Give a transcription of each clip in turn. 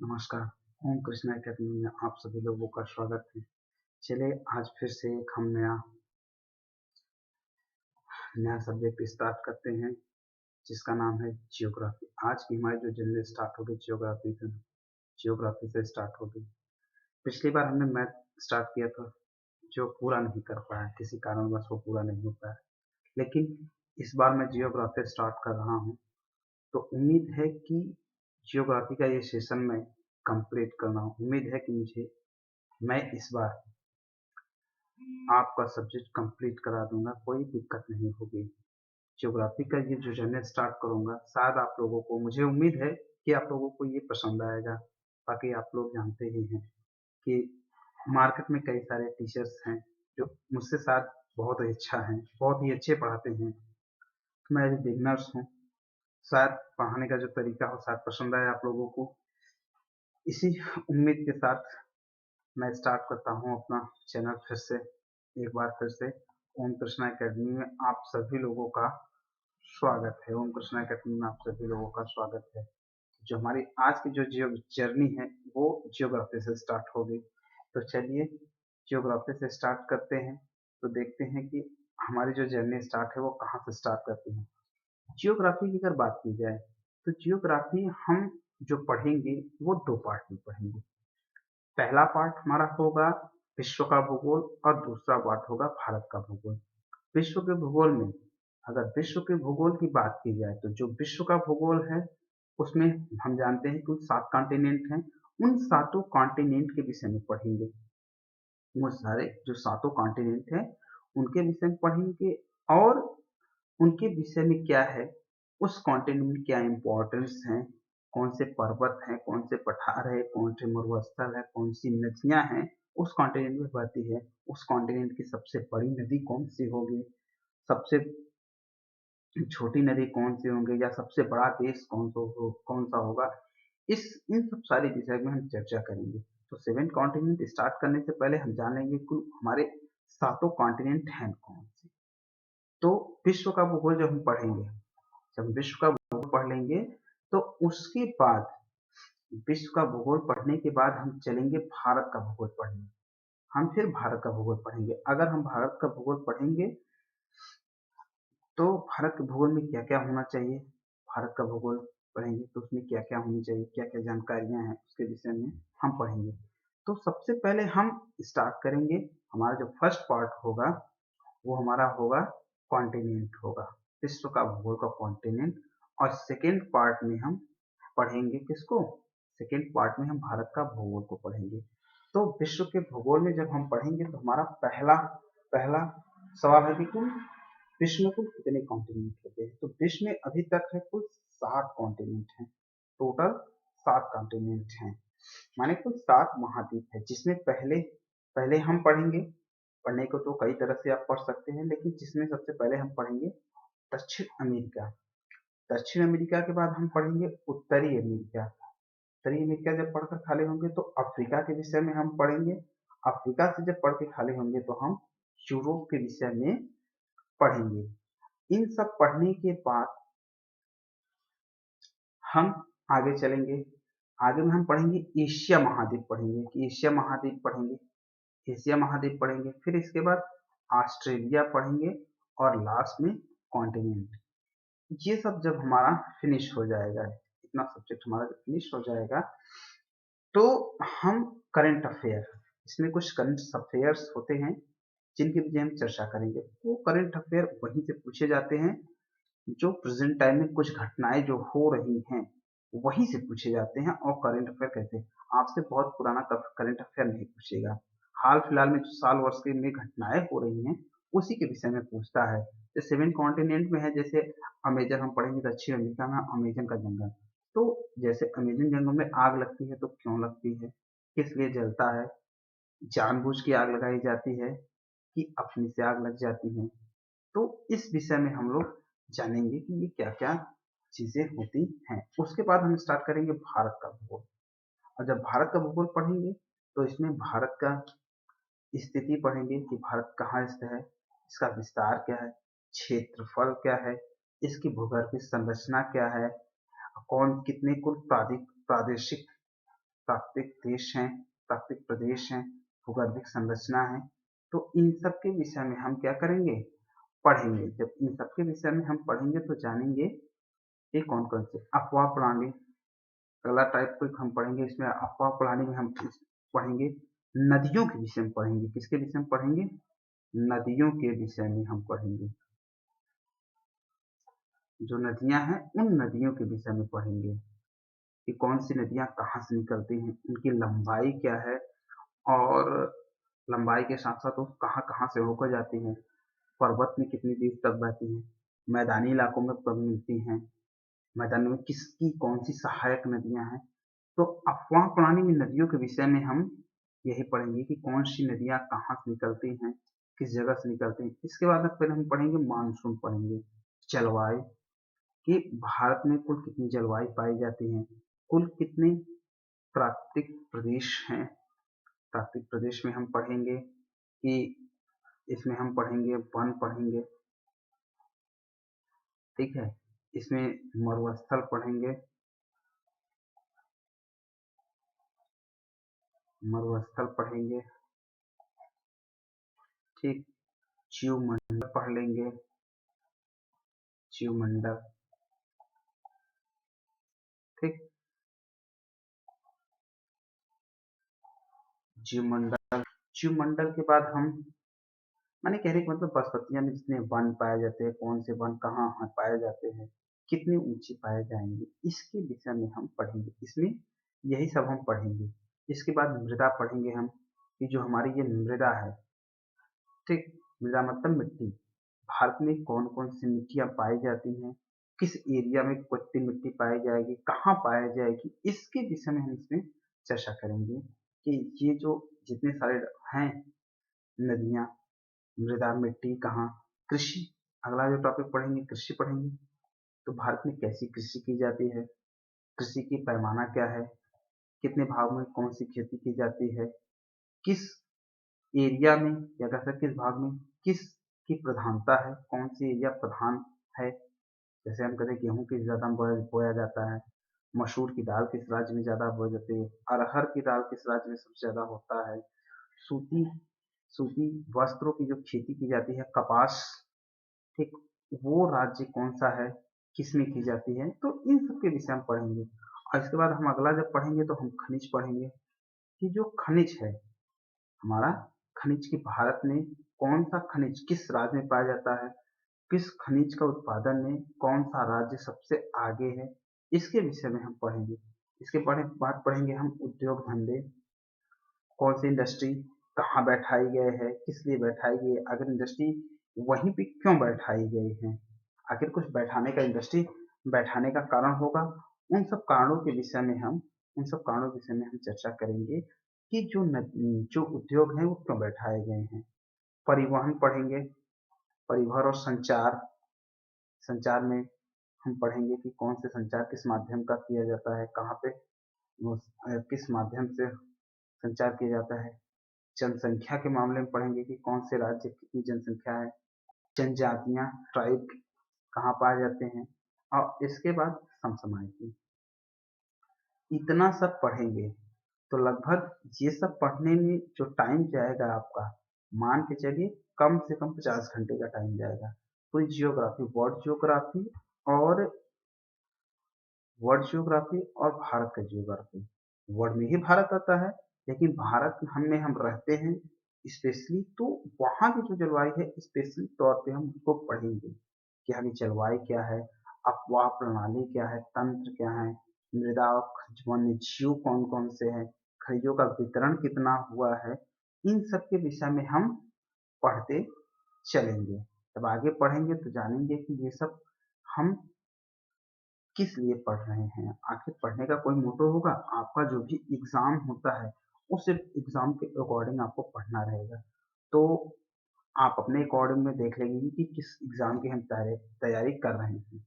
नमस्कार। ओम कृष्णा अकेडमी में आप सभी लोगों का स्वागत है। चलिए आज फिर से एक हम नया नया सब्जेक्ट स्टार्ट करते हैं जिसका नाम है जियोग्राफी। आज की हमारी जो जर्नी स्टार्ट होगी जियोग्राफी से स्टार्ट होगी। पिछली बार हमने मैथ स्टार्ट किया था जो पूरा नहीं कर पाया, किसी कारणवश वो पूरा नहीं हो पाया। लेकिन इस बार मैं जियोग्राफी स्टार्ट कर रहा हूँ, तो उम्मीद है कि जियोग्राफी का ये सेशन मैं कंप्लीट करना हूँ। उम्मीद है कि मैं इस बार आपका सब्जेक्ट कंप्लीट करा दूंगा, कोई दिक्कत नहीं होगी। ज्योग्राफी का ये जो जर्नी स्टार्ट करूंगा, शायद आप लोगों को, मुझे उम्मीद है कि आप लोगों को ये पसंद आएगा। बाकी आप लोग जानते ही हैं कि मार्केट में कई सारे टीचर्स हैं जो मुझसे शायद बहुत ही अच्छा हैं, बहुत ही अच्छे पढ़ाते हैं। मैं एज बिगनर्स हूँ, शायद पढ़ाने का जो तरीका हो शायद पसंद आए आप लोगों को। इसी उम्मीद के साथ मैं स्टार्ट करता हूँ अपना चैनल फिर से, एक बार फिर से। ओम कृष्णा अकेडमी में आप सभी लोगों का स्वागत है। ओम कृष्णा अकेडमी में आप सभी लोगों का स्वागत है। जो हमारी आज की जो जर्नी है वो जियोग्राफी से स्टार्ट होगी। तो चलिए जियोग्राफी से स्टार्ट करते हैं, तो देखते हैं कि हमारी जो जर्नी स्टार्ट है वो कहाँ से स्टार्ट करती है। जियोग्राफी की अगर बात की जाए तो जियोग्राफी हम जो पढ़ेंगे वो दो पार्ट में पढ़ेंगे। पहला पार्ट हमारा होगा विश्व का भूगोल और दूसरा पार्ट होगा भारत का भूगोल। विश्व के भूगोल में, अगर विश्व के भूगोल की बात की जाए तो जो विश्व का भूगोल है उसमें हम जानते हैं कुल 7 कॉन्टिनेंट हैं। उन सातों कॉन्टिनेंट के विषय में पढ़ेंगे। वो सारे जो सातों कॉन्टिनेंट हैं उनके विषय में पढ़ेंगे, और उनके विषय में क्या है, उस कॉन्टिनेंट में क्या इम्पोर्टेंस है, कौन से पर्वत हैं, कौन से पठार है, कौन से मरुस्थल है, कौन सी नदियां हैं उस कॉन्टिनेंट में बहती है। उस कॉन्टिनेंट की सबसे बड़ी नदी कौन सी होगी, सबसे छोटी नदी कौन सी होंगी, या सबसे बड़ा देश कौन सा होगा। इस इन सब सारी विषय में हम चर्चा करेंगे। तो सेवन कॉन्टिनेंट स्टार्ट करने से पहले हम जानेंगे कि हमारे सातों कॉन्टिनेंट हैं कौन से। तो विश्व का भूगोल जब हम पढ़ेंगे, जब विश्व का भूगोल पढ़ लेंगे तो उसके बाद, विश्व का भूगोल पढ़ने के बाद हम चलेंगे भारत का भूगोल पढ़ने। हम फिर भारत का भूगोल पढ़ेंगे। अगर हम भारत का भूगोल पढ़ेंगे तो भारत के भूगोल में क्या क्या होना चाहिए, भारत का भूगोल पढ़ेंगे तो उसमें क्या क्या होनी चाहिए, क्या क्या जानकारियां हैं उसके विषय में हम पढ़ेंगे। तो सबसे पहले हम स्टार्ट करेंगे, हमारा जो फर्स्ट पार्ट होगा वो हमारा होगा कॉन्टिनेंट होगा, विश्व का भूगोल का कॉन्टिनेंट। और सेकेंड पार्ट में हम पढ़ेंगे किसको, सेकेंड पार्ट में हम भारत का भूगोल को पढ़ेंगे। तो विश्व के भूगोल में जब हम पढ़ेंगे तो हमारा पहला पहला सवाल है कि कुल विश्व में कुल कितने कॉन्टिनेंट होते हैं। तो विश्व में अभी तक है कुल 7 कॉन्टिनेंट हैं, टोटल 7 कॉन्टिनेंट हैं, माने कुल 7 महाद्वीप है। जिसमें पहले पहले हम पढ़ेंगे, पढ़ने को तो कई तरह से आप पढ़ सकते हैं, लेकिन जिसमें सबसे पहले हम पढ़ेंगे दक्षिण अमेरिका। दक्षिण अमेरिका के बाद हम पढ़ेंगे उत्तरी अमेरिका। उत्तरी अमेरिका जब पढ़कर खाली होंगे तो अफ्रीका के विषय में हम पढ़ेंगे। अफ्रीका से जब पढ़ के खाली होंगे तो हम यूरोप के विषय में पढ़ेंगे। इन सब पढ़ने के बाद हम आगे चलेंगे। आगे में हम पढ़ेंगे एशिया महाद्वीप पढ़ेंगे, कि एशिया महाद्वीप पढ़ेंगे, एशिया महाद्वीप पढ़ेंगे। फिर इसके बाद ऑस्ट्रेलिया पढ़ेंगे, और लास्ट में कॉन्टिनेंट। ये सब जब हमारा फिनिश हो जाएगा, इतना सब्जेक्ट हमारा जब फिनिश हो जाएगा तो हम करंट अफेयर, इसमें कुछ करंट अफेयर्स होते हैं जिनके भी हम चर्चा करेंगे। वो करंट अफेयर वहीं से पूछे जाते हैं, जो प्रेजेंट टाइम में कुछ घटनाएं जो हो रही हैं वहीं से पूछे जाते हैं, और करंट अफेयर कहते हैं। आपसे बहुत पुराना करंट अफेयर नहीं पूछेगा, हाल फिलहाल में जो साल वर्ष के में घटनाएं हो रही हैं उसी के विषय में पूछता है। जो सेवन कॉन्टिनेंट में है, जैसे अमेजन हम पढ़ेंगे, दक्षिण अमेरिका में अमेजन का जंगल। तो जैसे अमेजन जंगल में आग लगती है तो क्यों लगती है, किस लिए जलता है, जानबूझ के आग लगाई जाती है कि अपने से आग लग जाती है। तो इस विषय में हम लोग जानेंगे कि ये क्या क्या चीजें होती हैं। उसके बाद हम स्टार्ट करेंगे भारत का भूगोल। और जब भारत का भूगोल पढ़ेंगे तो इसमें भारत का स्थिति पढ़ेंगे कि भारत कहाँ स्थित है, इसका विस्तार क्या है, क्षेत्रफल क्या है, इसकी भूगर्भीय संरचना क्या है, कौन कितने कुल प्रादेशिक प्राकृतिक देश हैं, प्राकृतिक प्रदेश हैं, भूगर्भिक संरचना है। तो इन सब के विषय में हम क्या करेंगे, पढ़ेंगे। जब इन सब के विषय में हम पढ़ेंगे तो जानेंगे ये कौन कौन से अपवाह प्रणाली। अगला टाइप को हम पढ़ेंगे, इसमें अपवाह प्रणाली में हम पढ़ेंगे नदियों के विषय में पढ़ेंगे। किसके विषय में पढ़ेंगे, नदियों के विषय में हम पढ़ेंगे। जो नदियां हैं उन नदियों के विषय में पढ़ेंगे कि कौन सी नदियां कहाँ से निकलती हैं, उनकी लंबाई क्या है, और लंबाई के साथ साथ वो कहाँ कहाँ से होकर जाती हैं, पर्वत में कितनी दूर तक बहती हैं, मैदानी इलाकों में कब मिलती हैं, मैदान में किसकी कौन सी सहायक नदियां हैं। तो अपवाह प्रणाली में नदियों के विषय में हम यही पढ़ेंगे कि कौन सी नदियां कहाँ से निकलती हैं, किस जगह से निकलती हैं। इसके बाद फिर हम पढ़ेंगे मानसून, पढ़ेंगे जलवायु कि भारत में कुल कितनी जलवायु पाई जाती है, कुल कितने प्राकृतिक प्रदेश हैं। प्राकृतिक प्रदेश में हम पढ़ेंगे कि इसमें हम पढ़ेंगे वन पढ़ेंगे, ठीक है, इसमें मरुस्थल पढ़ेंगे, मरुस्थल पढ़ेंगे, ठीक, जीवमंडल पढ़ लेंगे, जीवमंडल, ठीक, जीवमंडल। जीवमंडल के बाद हम माने कहने का मतलब बसपतिया में जितने वन पाए जाते हैं, कौन से वन कहाँ पाए जाते हैं, कितने ऊंचे पाए जाएंगे, इसके विषय में हम पढ़ेंगे। इसमें यही सब हम पढ़ेंगे। इसके बाद मृदा पढ़ेंगे हम कि जो हमारी ये मृदा है, ठीक, मृदा मतलब मिट्टी, भारत में कौन कौन सी मिट्टियां पाई जाती हैं, किस एरिया में कितनी मिट्टी पाई जाएगी, कहाँ पाई जाएगी, इसके विषय में हम इसमें चर्चा करेंगे कि ये जो जितने सारे हैं नदियाँ, मृदा, मिट्टी, कहाँ, कृषि। अगला जो टॉपिक पढ़ेंगे कृषि पढ़ेंगे। तो भारत में कैसी कृषि की जाती है, कृषि की पैमाना क्या है, कितने भाग में कौन सी खेती की जाती है, किस एरिया में या किस भाग में किस की प्रधानता है, कौन सी एरिया प्रधान है। जैसे हम कहते हैं गेहूं किस ज्यादा बोया जाता है, मसूर की दाल किस राज्य में ज्यादा बोई जाती है, अरहर की दाल किस राज्य में सबसे ज्यादा होता है, सूती सूती वस्त्रों की जो खेती की जाती है, कपास, ठीक, वो राज्य कौन सा है, किसमें की जाती है। तो इन सब के विषय हम पढ़ेंगे। और इसके बाद हम अगला जब पढ़ेंगे तो हम खनिज पढ़ेंगे कि जो खनिज है हमारा, खनिज की भारत में कौन सा खनिज किस राज्य में पाया जाता है, किस खनिज का उत्पादन में कौन सा राज्य सबसे आगे है, इसके विषय में हम पढ़ेंगे। इसके बाद पढ़ेंगे हम उद्योग धंधे, कौन सी इंडस्ट्री कहाँ बैठाई गए है, किस लिए बैठाई गई है, अगर इंडस्ट्री वहीं पे क्यों बैठाई गई है, आखिर कुछ बैठाने का इंडस्ट्री बैठाने का कारण होगा। उन सब कारणों के विषय में हम चर्चा करेंगे कि जो उद्योग हैं वो क्यों बैठाए गए हैं। परिवहन पढ़ेंगे, परिवहन और संचार। संचार में हम पढ़ेंगे कि कौन से संचार किस माध्यम का किया जाता है, कहाँ पे किस माध्यम से संचार किया जाता है। जनसंख्या के मामले में पढ़ेंगे कि कौन से राज्य की कितनी जनसंख्या है, जनजातियां, ट्राइब कहाँ पाए जाते हैं। और इसके बाद समसामयिकी। इतना सब पढ़ेंगे तो लगभग ये सब पढ़ने में जो टाइम जाएगा आपका, मान के चलिए कम से कम 50 घंटे का टाइम जाएगा। तो जियोग्राफी, और वर्ल्ड जियोग्राफी और भारत का जियोग्राफी। वर्ल्ड में ही भारत आता है, लेकिन भारत में हम रहते हैं स्पेशली, तो वहाँ की जो जलवायु है स्पेशली तौर पे हम उसको पढ़ेंगे कि यहाँ की जलवायु क्या है, अपवाह प्रणाली क्या है, तंत्र क्या है, मृदा और वन्य जीव कौन कौन से हैं, खनिजों का वितरण कितना हुआ है। इन सब के विषय में हम पढ़ते चलेंगे। जब आगे पढ़ेंगे तो जानेंगे कि ये सब हम किस लिए पढ़ रहे हैं। आखिर पढ़ने का कोई मोटो होगा, आपका जो भी एग्जाम होता है वो सिर्फ एग्जाम के अकॉर्डिंग आपको पढ़ना रहेगा। तो आप अपने अकॉर्डिंग में देख लेंगे कि किस एग्जाम की हम तैयारी कर रहे हैं,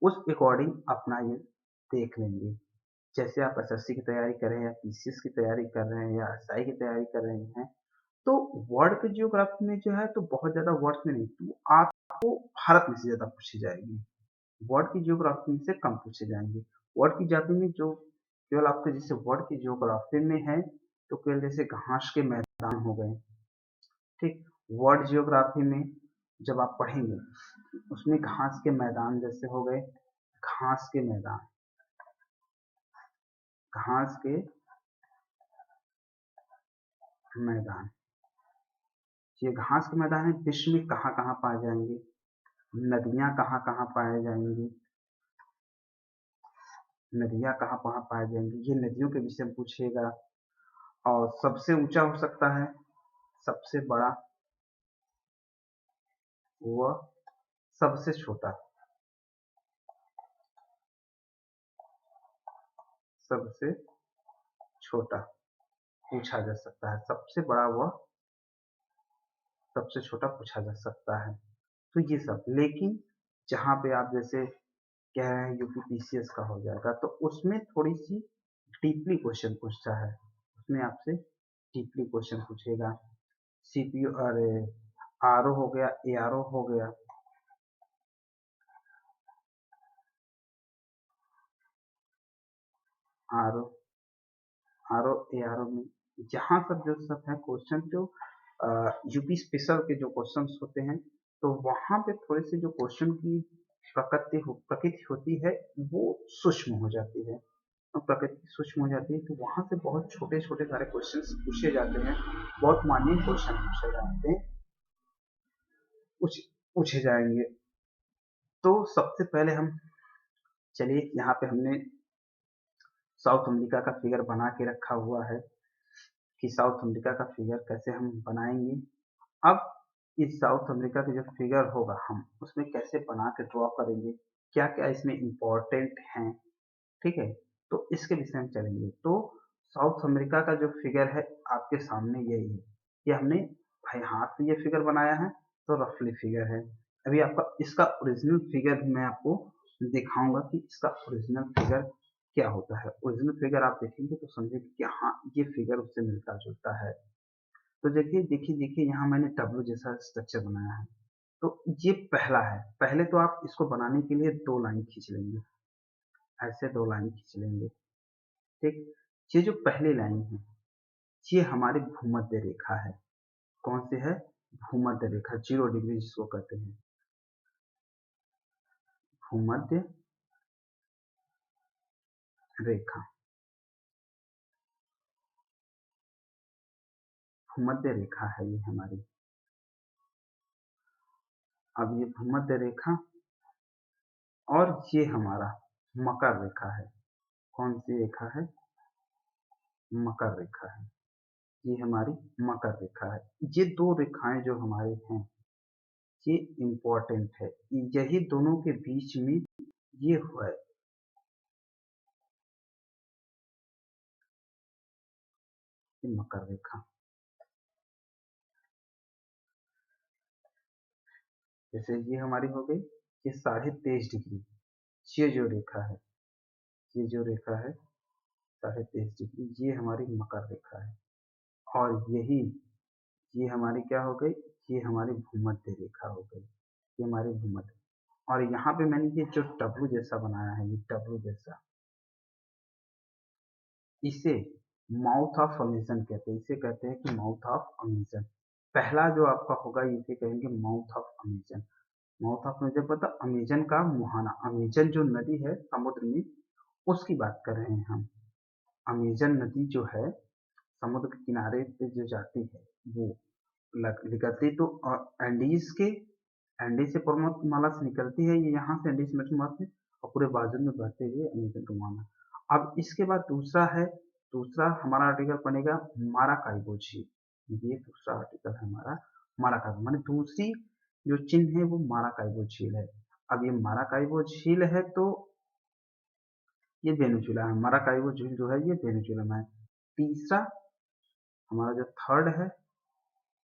उस अकॉर्डिंग अपना ये देख लेंगे। जैसे आप एसएससी की तैयारी कर रहे हैं या पीसीएस की तैयारी कर रहे हैं या एसआई की तैयारी कर रहे हैं, तो वर्ल्ड के जियोग्राफी में जो है तो बहुत ज्यादा वर्ड्स में नहीं, तो आपको भारत में से ज्यादा पूछी जाएगी, वर्ल्ड की जियोग्राफी से कम पूछे जाएंगे। वर्ल्ड की जियोग्राफी में जो केवल आपके जैसे वर्ड की ज्योग्राफी में है तो केवल जैसे घास के मैदान हो गए, ठीक। वर्ड ज्योग्राफी में जब आप पढ़ेंगे उसमें घास के मैदान जैसे हो गए, घास के मैदान, घास के मैदान, ये घास के मैदान है। विश्व में कहाँ कहाँ पाए जाएंगे, नदियां कहाँ कहाँ पाए जाएंगी, नदियां कहाँ कहाँ पाए जाएंगी, ये नदियों के विषय में पूछेगा। और सबसे ऊंचा हो सकता है, सबसे बड़ा व सबसे छोटा, सबसे छोटा पूछा जा सकता है, सबसे बड़ा व सबसे छोटा पूछा जा सकता है। तो ये सब, लेकिन जहाँ पे आप जैसे कह रहे हैं यूपीपीसीएस का हो जाएगा तो उसमें थोड़ी सी डीपली क्वेश्चन पूछता है, उसमें आपसे डीपली क्वेश्चन पूछेगा। सीपीयू, अरे आरओ हो गया, एआरओ हो गया, आरओ, आरओ एआरओ में यहाँ सब जो सब है क्वेश्चन जो यूपी स्पेशल के जो क्वेश्चंस होते हैं तो वहाँ पे थोड़े से जो क्वेश्चन की प्रकृति होती है वो सूक्ष्म हो जाती है, प्रकृति सूक्ष्म हो जाती है, तो वहां से बहुत छोटे छोटे सारे क्वेश्चंस पूछे जाते हैं, बहुत मान्य क्वेश्चन पूछे जाते हैं, पूछे जाएंगे। तो सबसे पहले हम चलिए, यहाँ पे हमने साउथ अमेरिका का फिगर बना के रखा हुआ है कि साउथ अमेरिका का फिगर कैसे हम बनाएंगे। अब इस साउथ अमेरिका का जो फिगर होगा हम उसमें कैसे बना के ड्रॉ करेंगे, क्या क्या इसमें इम्पोर्टेंट है, ठीक है। तो इसके विषय में चलेंगे। तो साउथ अमेरिका का जो फिगर है आपके सामने यही है, ये हमने भाई हाथ से ये फिगर बनाया है तो रफली फिगर है। अभी आपका इसका ओरिजिनल फिगर भी मैं आपको दिखाऊंगा कि इसका ओरिजिनल फिगर क्या होता है। ओरिजिनल फिगर आप देखेंगे तो समझेंगे कि हाँ ये फिगर उससे मिलता जुलता है। तो देखिए देखिए देखिए, यहाँ मैंने डब्ल्यू जैसा स्ट्रक्चर बनाया है। तो ये पहला है, पहले तो आप इसको बनाने के लिए दो लाइन खींच लेंगे, ऐसे दो लाइन खींच लेंगे, ठीक। ये जो पहली लाइन है ये हमारी भूमध्य रेखा है। कौन सी है? भूमध्य रेखा, 0 डिग्री जिसको कहते हैं, भूमध्य रेखा, भूमध्य रेखा है ये हमारी। अब ये भूमध्य रेखा और ये हमारा मकर रेखा है। कौन सी रेखा है? मकर रेखा है, ये हमारी मकर रेखा है। ये दो रेखाएं जो हमारे हैं ये इम्पोर्टेंट है, यही दोनों के बीच में ये हुआ है, ये मकर रेखा। जैसे ये हमारी हो गई, ये 23.5 डिग्री, ये जो रेखा है, ये जो रेखा है 23.5 डिग्री, ये हमारी मकर रेखा है। और यही ये हमारी क्या हो गई, ये हमारी भूमध्य रेखा हो गई, ये हमारी भूमध्य। और यहाँ पे मैंने ये जो डब्लू जैसा बनाया है, ये डब्लू जैसा, इसे माउथ ऑफ अमेजन कहते हैं, इसे कहते हैं कि माउथ ऑफ अमेजन। पहला जो आपका होगा इसे कहेंगे mouth of Amazon. Mouth of Amazon पता, अमेजन का मुहाना, अमेजन जो नदी है समुद्र में उसकी बात कर रहे हैं हम। अमेजन नदी जो है समुद्र के किनारे पे जो जाती है वो निकलती तो एंडीज के, एंडीज से पर्वतमाला से निकलती है, ये यहाँ से एंडीज पर्वतमाला से और पूरे बाजू में बहते हुए अमेजन का मुहाना। अब इसके बाद दूसरा है, दूसरा हमारा आर्टिकल बनेगा माराकाइबो झील। ये दूसरा आर्टिकल है हमारा माराकाइबो, माने दूसरी जो चिन्ह है वो माराकाइबो झील है। अब ये माराकाइबो झील है तो ये वेनेजुएला है, माराकाइबो झील जो है ये वेनेजुएला में है। तीसरा हमारा जो थर्ड है,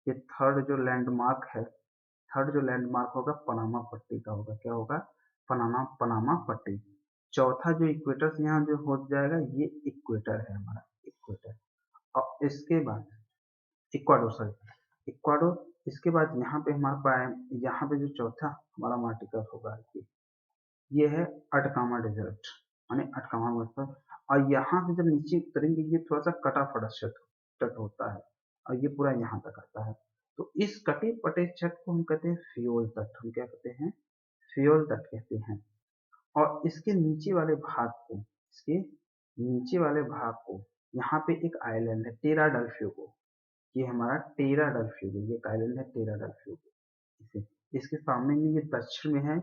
ये थर्ड जो लैंडमार्क है, थर्ड जो लैंडमार्क होगा पनामा पट्टी का होगा, क्या होगा? पनामा, पनामा पट्टी। चौथा जो इक्वेटर से यहाँ जो हो जाएगा ये इक्वेटर है हमारा, इक्वेटर। और इसके बाद इक्वाडोर, सॉरी इक्वाडोर। इसके बाद यहाँ पे हमारे पास, यहाँ पे जो चौथा हमारा आर्टिकल होगा ये है अटकामा डेजर्ट, माने अटकामा महोत्सव। और यहाँ से जब नीचे उतरेंगे ये थोड़ा सा कटा फटा तट होता है और ये पूरा यहाँ तक आता है। तो इस कटे पटे छत को हम कहते हैं फ्योल तट। हम क्या कहते हैं? फ्योल तट कहते हैं। और इसके नीचे वाले भाग को, इसके नीचे वाले भाग को यहाँ पे एक आइलैंड है टेरा डेल फ्यूगो। ये हमारा टेरा डेल फ्यूगो, ये एक आइलैंड है टेरा डेल फ्यूगो। इसे इसके सामने में ये दक्षिण में है,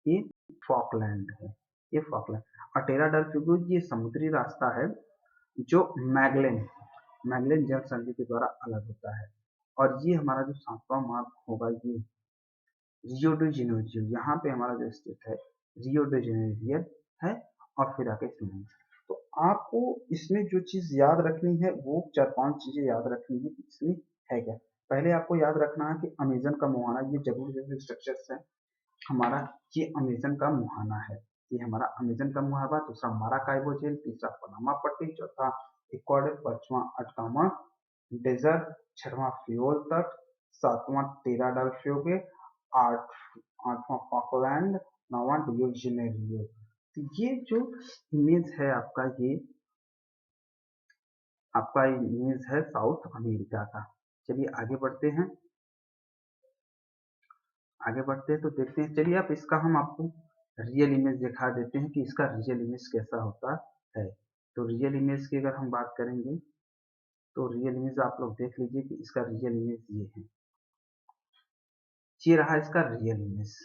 ये फॉकलैंड है, ये फॉकलैंड। और टेरा डेल फ्यूगो ये समुद्री रास्ता है जो मैगलेन मैगलेन जल संधि के द्वारा अलग होता है। और ये हमारा जो 7वां मार्ग होगा ये रियो डी जेनेरियो, यहाँ पे हमारा जो स्टेट है रियो डी जेनेरियो है। और फिर आके इसमें तो आपको इसमें जो चीज याद रखनी है वो 4-5 चीजें याद रखनी है कि इसमें है क्या। पहले आपको याद रखना है कि अमेजन का मुहाना, ये जरूर जैसे स्ट्रक्चर्स है हमारा, ये अमेजन का मुहाना है, ये हमारा अमेजन का मुहाना। दूसरा माराकाइबो झील, तीसरा पनामा पट्टी, चौथा इक्वाडोर, पांचवा अटकामा डेजर्ट, छठवां फ्यूल तट, सातवां टेरा डेल फ्यूगे, आठवां फॉकलैंड, नौवां रियो जेनेरियो। तो ये जो इमेज है आपका इमेज है साउथ अमेरिका का। चलिए आगे बढ़ते हैं, तो देखते हैं। चलिए आप इसका हम आपको रियल इमेज दिखा देते हैं कि इसका रियल इमेज कैसा होता है। तो रियल इमेज की अगर हम बात करेंगे तो रियल इमेज आप लोग देख लीजिए कि इसका रियल इमेज ये है, ये रहा इसका रियल इमेज।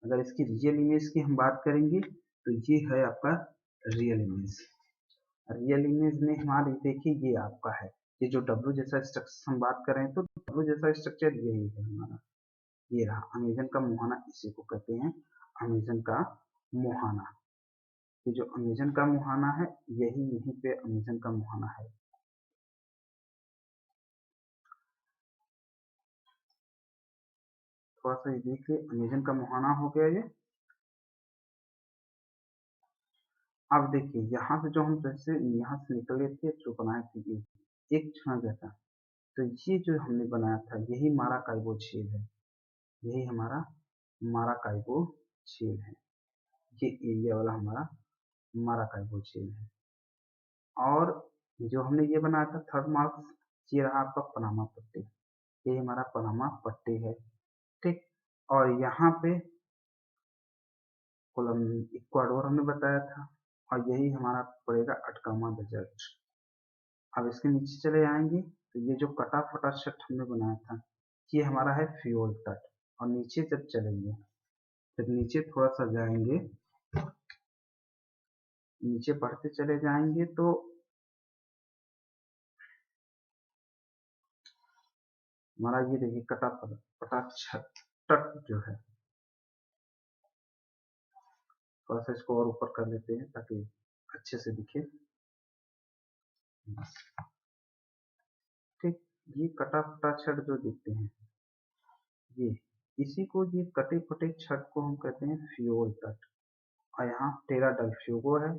अगर इसकी रियल इमेज की हम बात करेंगे तो ये है आपका रियल इमेज। रियल इमेज में हमारे देखिए ये आपका है, ये जो डब्लू जैसा स्ट्रक्चर हम बात कर रहे हैं तो डब्लू जैसा स्ट्रक्चर यही है हमारा, ये रहा अमेजन का मुहाना, इसी को कहते हैं अमेजन का मुहाना। ये जो अमेजन का मुहाना है यहीं पे अमेजन का मुहाना है। थोड़ा सा ये देखिए अमेजन का मुहाना हो गया ये। अब देखिए यहाँ से जो हम जैसे यहाँ से निकले थे जो बनाए थे ये एक क्षण जैसा, तो ये जो हमने बनाया था यही माराकाइबो झील है, यही हमारा माराकाइबो झील है। ये एरिया वाला हमारा माराकाइबो झील है। और जो हमने ये बनाया था थर्ड मार्क्स, ये रहा आपका पनामा पट्टी, ये हमारा पनामा पट्टी है, ठीक। और यहाँ पे इक्वाडोर हमने बताया था और यही हमारा पड़ेगा अटकामा डेजर्ट। अब इसके नीचे चले आएंगे तो ये जो कटा फटा शट हमने बनाया था ये हमारा है फ्यूल तट। और नीचे जब चलेंगे, जब नीचे थोड़ा सा जाएंगे, नीचे बढ़ते चले जाएंगे तो हमारा ये देखिए कटा फटा तट जो है, थोड़ा सा इसको और ऊपर कर लेते हैं ताकि अच्छे से दिखे, ठीक। ये कटा फटा छड़ जो दिखते हैं ये, इसी को ये कटे फटे छड़ को हम कहते हैं फ्यूल तट। और यहाँ टेरा डेल फ्यूगो है,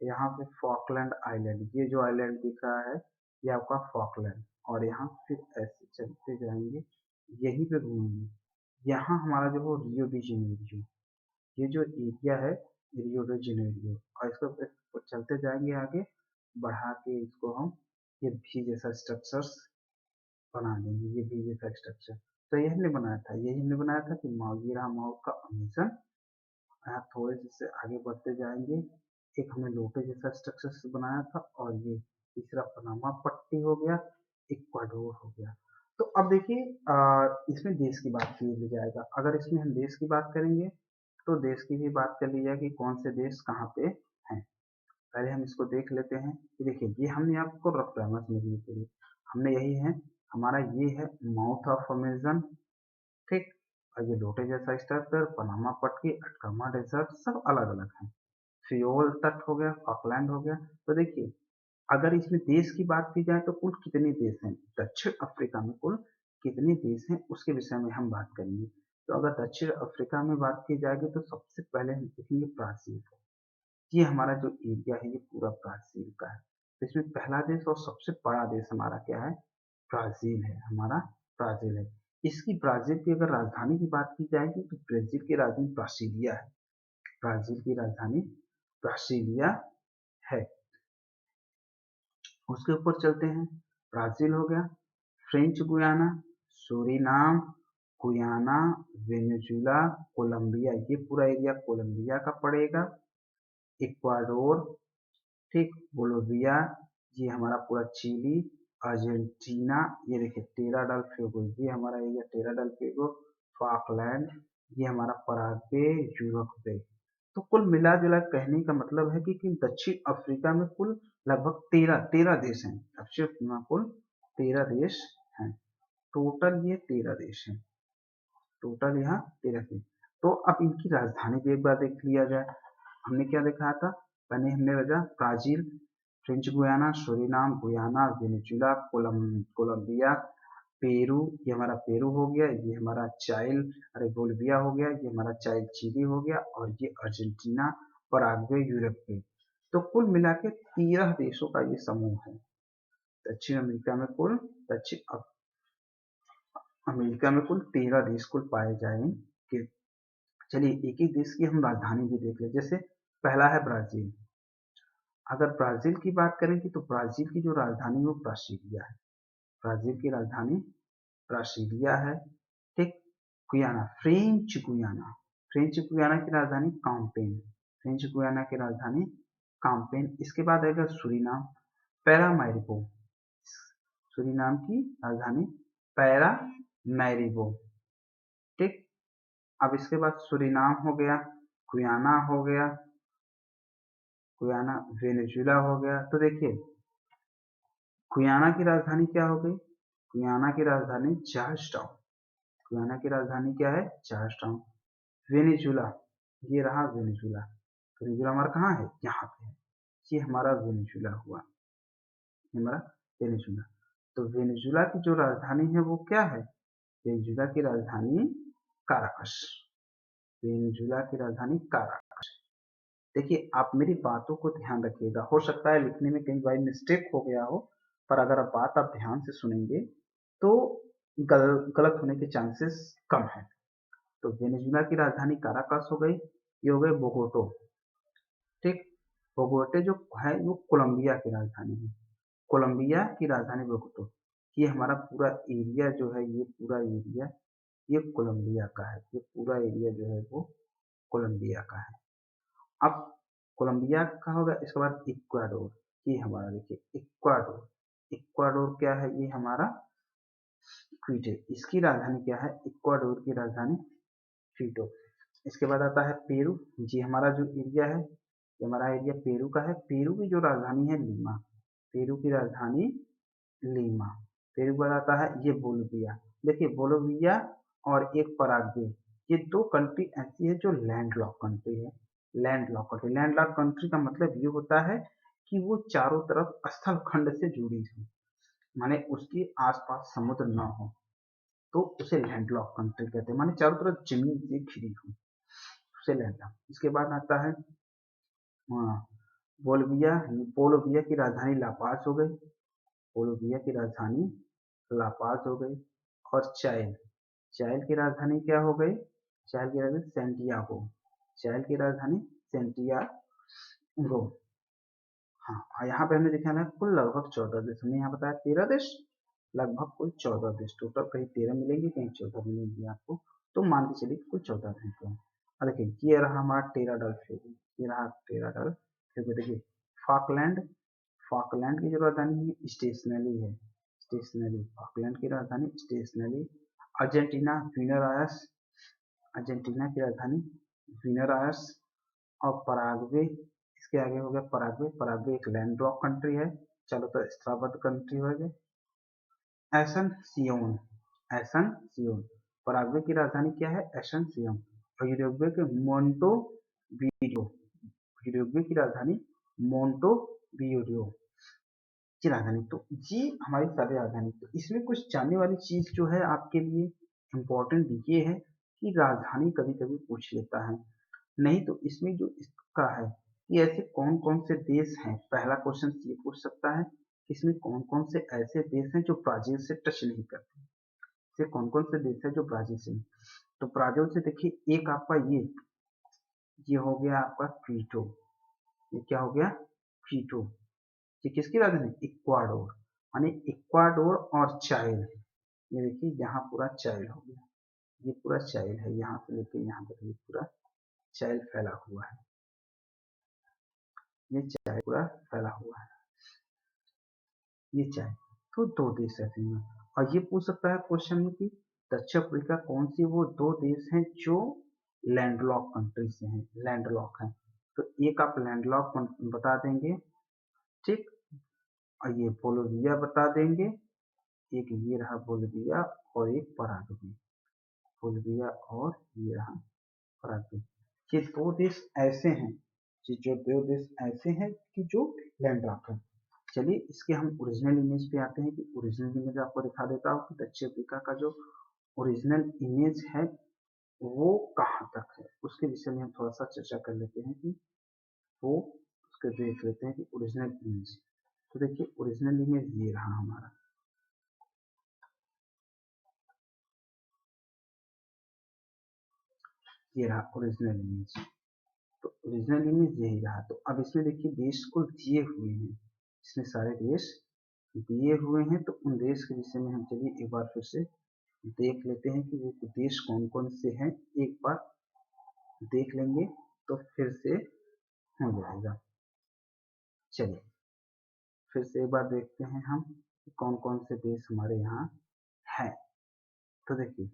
यहाँ पे फॉकलैंड आइलैंड, ये जो आइलैंड दिख रहा है ये आपका फॉकलैंड। और यहाँ फिर ऐसे चलते जाएंगे, यहीं पे घूमेंगे, यहाँ हमारा जो वो रियो डी जेनेरियो, ये जो एरिया है रियो डी जेनेरियो। और इसको फिर चलते जाएंगे आगे बढ़ा के, इसको हम ये भी जैसा स्ट्रक्चर्स बना देंगे, ये भी जैसा स्ट्रक्चर। तो ये हमने बनाया था, यही हमने बनाया था कि ये रहा माओ का अमेजन। यहाँ थोड़े से आगे बढ़ते जाएंगे, एक हमने लोटे जैसा स्ट्रक्चर बनाया था। और ये तीसरा पनामा पट्टी हो गया, इक्वाडोर हो गया। तो अब देखिए इसमें देश की बात की ली जाएगा। अगर इसमें हम देश की बात करेंगे तो देश की भी बात कर ली जाए कि कौन से देश कहाँ पे हैं। पहले हम इसको देख लेते हैं कि देखिए ये हमने आपको रेफरेंस मिलने के लिए हमने यही है, हमारा ये है माउथ ऑफ अमेजन, ठीक। और ये लोटे जैसा स्ट्रक्चर, पनामा पट्टी, अटकामा डेजर्ट सब अलग अलग हैं। फ्योल तट हो गया, फॉकलैंड हो गया। तो देखिए अगर इसमें देश की बात की जाए तो कुल कितने देश हैं, दक्षिण अफ्रीका में कुल कितने देश हैं उसके विषय में हम बात करेंगे। तो अगर दक्षिण अफ्रीका में बात की जाएगी तो सबसे पहले हम देखेंगे ब्राजील। ये हमारा जो एरिया है ये पूरा ब्राजील का है। तो इसमें पहला देश और सबसे बड़ा देश हमारा क्या है, ब्राजील है, हमारा ब्राजील है। इसकी ब्राजील की अगर राजधानी की बात की जाएगी तो ब्राजील की राजधानी ब्रासिलिया है, ब्राजील की राजधानी ब्रासीलिया है। उसके ऊपर चलते हैं, ब्राजील हो गया, French Guiana, Suriname, Guyana, Venezuela, Colombia, ये पूरा एरिया कोलंबिया का पड़ेगा, इक्वाडोर, ठीक, बोलिविया, ये हमारा पूरा चिली, अर्जेंटीना, ये देखिए टेरा डेल फ्यूगो, ये हमारा एरिया टेरा डेल फ्यूगो, फॉकलैंड, ये हमारा पराग्वे, यूरुग्वे। तो कुल मिला जुला कहने का मतलब है कि दक्षिण अफ्रीका में कुल लगभग 13 देश हैं। दक्षिण अफ्रीका में कुल 13 देश हैं। टोटल ये 13 देश हैं। टोटल यहाँ 13 देश। तो अब इनकी राजधानी भी एक बार देख लिया जाए। हमने क्या देखा था, पहले हमने वजह Brazil, French Guiana, Suriname, Guyana, Venezuela, Colombia, Peru, ये हमारा पेरू हो गया, ये हमारा बोलिविया हो गया, ये हमारा चिली हो गया, और ये अर्जेंटीना, पराग्वे, यूरोप। तो कुल मिला के 13 देशों का ये समूह है। दक्षिण अमेरिका में कुल 13 देश कुल पाए जाएंगे। चलिए एक एक देश की हम राजधानी भी देख ले। जैसे पहला है ब्राजील। अगर ब्राजील की बात करेंगे तो ब्राजील की जो राजधानी है वो ब्रासीलिया है। ब्राजील की राजधानी ब्रासीलिया है, ठीक। Guyana, French Guiana, French Guiana की राजधानी काम्पेन, फ्रेंच गुयाना की राजधानी काम्पेन। इसके बाद आएगा सूरीनाम, पैरामैरिबो, सूरीनाम की राजधानी पैरामैरिबो, ठीक। अब इसके बाद सूरीनाम हो गया, गुयाना हो गया, गुयाना, वेनेजुला हो गया। तो देखिए गुयाना की राजधानी क्या हो गई, गुयाना की राजधानी जॉर्जटाउन, गुयाना की राजधानी क्या है, जॉर्जटाउन। वेनेजुला, ये रहा वेनेजुला, वेनेजुला हमारा कहाँ है, यहाँ पे है, ये हमारा वेनेजुला हुआ, ये हमारा वेनेजुला। तो वेनेजुला की जो राजधानी है वो क्या है, वेनेजुला की राजधानी काराकस, वेनेजुला की राजधानी काराकस। देखिए आप मेरी बातों को ध्यान रखिएगा, हो सकता है लिखने में कई बार मिस्टेक हो गया हो, पर अगर आप ध्यान से सुनेंगे तो गलत होने के चांसेस कम है। तो वेनेजुला की राजधानी काराकस हो गई, ये हो गए बोगोटो, ठीक। बोगोटे जो है वो कोलंबिया की राजधानी है, कोलंबिया की राजधानी बोगोटो। ये हमारा पूरा एरिया जो है, ये पूरा एरिया ये कोलंबिया का है, ये पूरा एरिया जो है वो कोलंबिया का है। अब कोलंबिया का होगा, इसके बाद इक्वाडोर, ये हमारा देखिए इक्वाडोर, इक्वाडोर क्या है, ये हमारा क्वीटो, इसकी राजधानी क्या है, इक्वाडोर की राजधानी क्वीटो। इसके बाद आता है पेरू, जी हमारा जो एरिया है, ये हमारा एरिया पेरू का है, पेरू की जो राजधानी है लीमा, पेरू की राजधानी लीमा। पेरू के बाद आता है ये बोलिविया, देखिए बोलिविया और एक पराग्वे, ये दो कंट्री ऐसी है जो लैंडलॉक कंट्री है। लैंडलॉक कंट्री, लैंडलॉक कंट्री का मतलब ये होता है कि वो चारों तरफ स्थल खंड से जुड़ी है, माने उसके आसपास समुद्र न हो तो उसे लैंडलॉक कंट्री कहते हैं, माने चारों तरफ जमीन से घिरी हो, उसे लैंडलॉक। इसके बाद आता है बोलिविया, बोलिविया की राजधानी लापाज हो गई, बोलिविया की राजधानी लापाज हो गई। और चाइल, चाइल की राजधानी क्या हो गई, चाइल की राजधानी सेंटियागो, चाइल की राजधानी सेंटियागो। हाँ, यहाँ पे हमने देखा ना कुल लगभग 14 देश, हमने यहाँ बताया 13 देश, लगभग कुल 14 देश टोटल, कहीं 13 मिलेंगे कहीं 14 मिलेंगे आपको, तो मान के चलिए कुल 14 देश हैं। और देखिए ये रहा हमारा टेरा डेल फ्यूगो, ये रहा टेरा डेल फ्यूगो। देखिए फॉकलैंड, फॉकलैंड की जो राजधानी है स्टेशनरी है, स्टेशनरी, फॉकलैंड की राजधानी स्टेशनरी। अर्जेंटीना, ब्यूनस आयर्स, अर्जेंटीना की राजधानी ब्यूनस आयर्स। और पराग्वे, इसके आगे हो गया पराग्वे, पराग्वे एक लैंड लॉक कंट्री है, चलो तो स्त्राबद्ध कंट्री हो गए। एसन सियोन, एसन सियोन, पराग्वे की राजधानी क्या है, एसन सियोन। और यूरुग्वे के मोन्टो वीडियो, यूरुग्वे की राजधानी मोन्टो वीडियो की राजधानी। तो ये हमारी सारी राजधानी। तो इसमें कुछ जानने वाली चीज जो है आपके लिए इम्पोर्टेंट ये है कि राजधानी कभी कभी पूछ लेता है, नहीं तो इसमें जो इसका है कि ऐसे कौन कौन से देश हैं, पहला क्वेश्चन ये पूछ सकता है कि इसमें कौन कौन से ऐसे देश हैं जो ब्राजील से टच नहीं करते, से कौन कौन से देश है जो ब्राजील से नहीं। तो ब्राजील से देखिए एक आपका ये हो गया आपका क्वीटो, ये क्या हो गया, क्विटो। ये किसकी राजधानी, इक्वाडोर, माने इक्वाडोर और चाइल। ये देखिए यहाँ पूरा चाइल हो गया, ये पूरा चाइल है, यहाँ से लेके यहाँ तक ये पूरा चाइल फैला हुआ है, ये चाइल पूरा फैला हुआ है, ये चाइल। तो दो देश ऐसे हैं। और ये पूछ सकता है क्वेश्चन में कि दक्षिण अफ्रीका कौन सी वो दो देश हैं जो लैंडलॉक कंट्री से हैं, लैंडलॉक हैं। तो एक आप लैंडलॉक बता देंगे, ठीक, और ये बोलिविया बता देंगे, एक ये रहा बोलिविया और एक पराग्वे, बोलिविया और ये रहा पराग्वे। ये दो देश ऐसे हैं, ये जो दो देश ऐसे हैं कि जो लैंडलॉक है। चलिए इसके हम ओरिजिनल इमेज पे आते हैं कि ओरिजिनल इमेज आपको दिखा देता हूँ कि दक्षिण अफ्रीका का जो ओरिजिनल इमेज है वो कहाँ तक है, उसके विषय में हम थोड़ा सा चर्चा कर लेते हैं कि वो उसके देख लेते हैं कि ओरिजिनल इमेज। तो देखिए ओरिजिनल इमेज ये रहा हमारा, ये रहा ओरिजिनल इमेज। तो ओरिजिनल इमेज यही रहा। तो अब इसमें देखिए देश को दिए हुए हैं, इसमें सारे देश दिए हुए हैं। तो उन देश के विषय में हम चलिए एक बार फिर से देख लेते हैं कि वो देश कौन कौन से हैं, एक बार देख लेंगे तो फिर से हो जाएगा। चलिए फिर से एक बार देखते हैं हम कौन कौन से देश हमारे यहाँ हैं। तो देखिए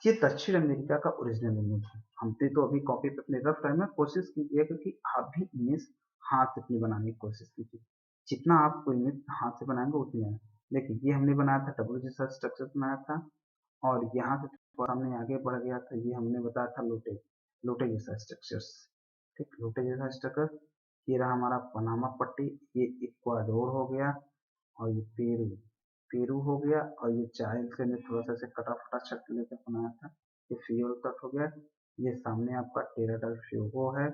ये दक्षिण अमेरिका का ओरिजिनल इमेज है। हमने तो अभी कॉपी पे अपने रफ टाइम में कोशिश कीजिए क्योंकि आप भी इमेज हाथ से अपनी बनाने की कोशिश कीजिए, जितना आप कोई इमेज हाथ से बनाएंगे उतनी आए। देखिए ये हमने बनाया था डब्ल्यू जैसा स्ट्रक्चर बनाया था, और यहाँ से थोड़ा हमने आगे बढ़ गया था, ये हमने बताया था लोटे, लोटे जैसा स्ट्रक्चर्स, ठीक, लोटे जैसा स्ट्रक्चर। ये रहा हमारा पनामा पट्टी, ये इक्वाडोर हो गया, और ये पेरू, पेरू हो गया, और ये चाइल से मैं थोड़ा सा ऐसे कटा फटा छट लेकर बनाया था, ये फियोल कट हो गया। ये सामने आपका टेरा डेल फ्यूगो है,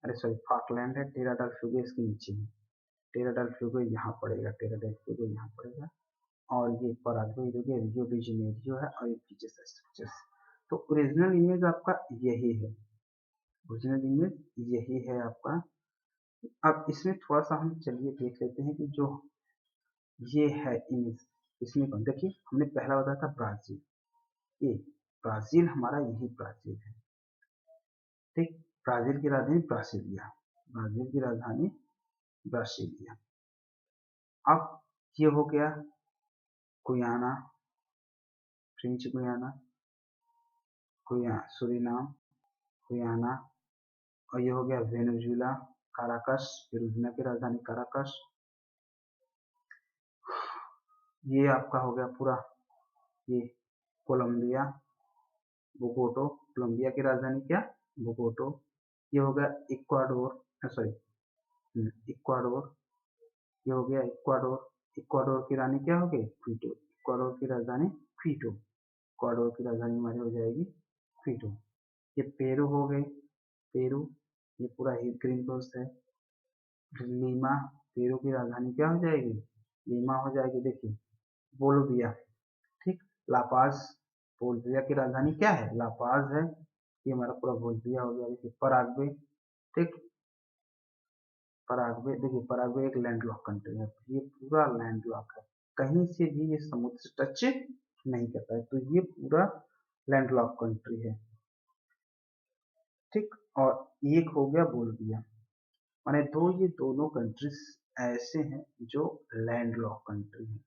अरे सॉरी फाकलैंड है, टेरा डेल फ्यूगो इसके नीचे है, टेरा डेल फ्यूगो यहाँ पड़ेगा, टेरा डेल फ्यूगो यहाँ पड़ेगा। और ये पराग्वे रियो डी जेनेरियो है, और ये पीछे से स्ट्रक्चर्स। तो ओरिजिनल इमेज आपका यही है, ओरिजिनल इमेज यही है आपका। अब इसमें थोड़ा सा हम चलिए देख लेते हैं कि जो ये है इमेज, इसमें कौन, देखिए हमने पहला बताया था ब्राजील, ये ब्राजील हमारा यही ब्राजील है, ठीक, ब्राजील की राजधानी ब्रासिलिया, ब्राजील की राजधानी ब्रासिलिया। अब ये हो गया Guyana, French Guiana, Suriname, Guyana, और ये हो गया वेनेजुएला, काराकस, वेनेजुएला की राजधानी काराकस। ये आपका हो गया पूरा ये कोलंबिया, बोगोटो, कोलंबिया की राजधानी क्या, बोगोटो। ये हो गया इक्वाडोर, सॉरी इक्वाडोर, ये हो गया इक्वाडोर, इक्वाडोर की रानी क्या हो गई, क्विटो, इक्वाडोर की राजधानी क्विटो, इक्वाडोर की राजधानी हमारी हो जाएगी क्विटो। ये पेरू हो गए, पेरू, ये पूरा ही ग्रीन कोस्ट है। लीमा, पेरू की राजधानी क्या हो जाएगी, लीमा हो जाएगी। देखिए बोलोविया, ठीक, लापाज, बोलिविया की राजधानी क्या है, लापाज है, ये हमारा पूरा बोलिविया हो गया। देखिए पराग्वे, ठीक, पराग्वे, देखिए पराग्वे एक लैंडलॉक कंट्री है, ये पूरा लैंडलॉक है, कहीं से भी ये समुद्र से टच नहीं करता है, तो ये पूरा लैंडलॉक कंट्री है, ठीक। और एक हो गया बोलिविया, माने दो, ये दोनों कंट्रीज ऐसे हैं जो लैंडलॉक कंट्री है,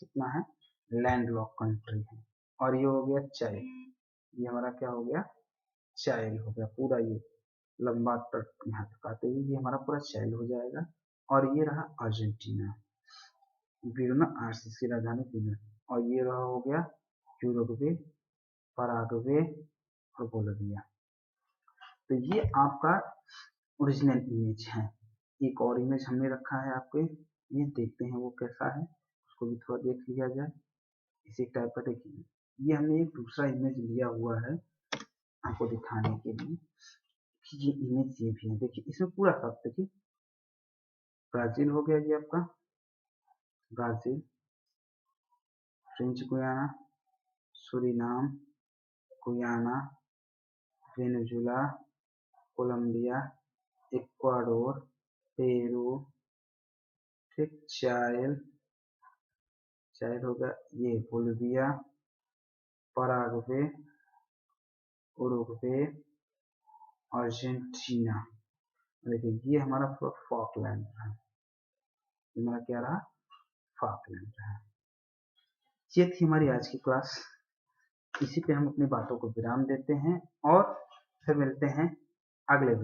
कितना है, लैंडलॉक कंट्री है। और ये हो गया चाइल, ये हमारा क्या हो गया, चाइल हो गया पूरा, ये लंबा तट यहाँ तक आते हुए ये हमारा पूरा चाइल हो जाएगा। और ये रहा अर्जेंटीना, ब्यूनस आयर्स की राजधानी ब्यूनस, और ये रहा हो गया यूरुग्वे, पराग्वे और बोलिविया। तो ये आपका ओरिजिनल इमेज है। एक और इमेज हमने रखा है आपके, ये देखते हैं वो कैसा है, उसको भी थोड़ा देख लिया जाए। इसी टाइप का देखिए, ये हमने एक दूसरा इमेज लिया हुआ है आपको दिखाने के लिए कि ये इमेज ये भी है। देखिए इसमें पूरा सब देखिए, ब्राजील हो गया ये आपका, Brazil, French Guiana, Suriname, Guyana, Venezuela, Colombia, Ecuador, Peru, ठीक, चाइल हो गया, ये बोलिविया, पराग्वे, उरुग्वे, अर्जेंटीना। देखिए ये हमारा फॉकलैंड रहा, ये हमारा क्या रहा, फॉकलैंड रहा। ये थी हमारी आज की क्लास। इसी पे हम अपनी बातों को विराम देते हैं और फिर मिलते हैं अगले